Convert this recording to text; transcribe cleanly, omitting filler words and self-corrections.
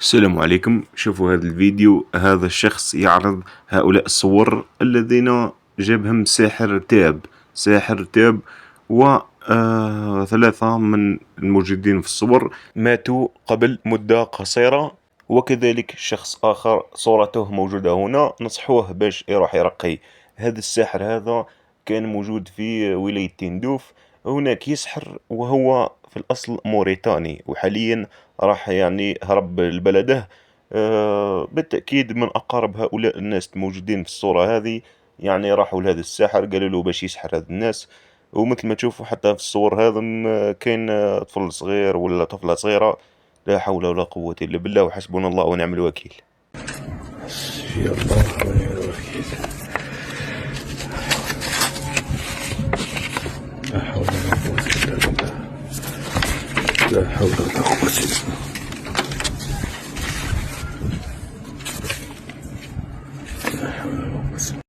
السلام عليكم. شوفوا هذا الفيديو. هذا الشخص يعرض هؤلاء الصور الذين جابهم ساحر تاب وثلاثة من الموجودين في الصور ماتوا قبل مدة قصيرة، وكذلك شخص آخر صورته موجودة هنا. نصحوه باش يروح يرقي هذا الساحر. هذا كان موجود في ولاية تندوف، هناك يسحر، وهو في الأصل موريتاني، وحاليا راح يعني هرب لبلده. بالتأكيد من أقارب هؤلاء الناس الموجودين في الصورة هذه يعني راحوا لهذا الساحر، قالوا له باش يسحر هذا الناس. ومثل ما تشوفوا حتى في الصور هذا كاين طفل صغير ولا طفلة صغيرة. لا حول ولا قوة إلا بالله، وحسبنا الله ونعم الوكيل. حسبي الله ونعم الوكيل. لا حول ولا قوة إلا بالله. لا حول ولا قوة إلا بالله. لا حول ولا قوة.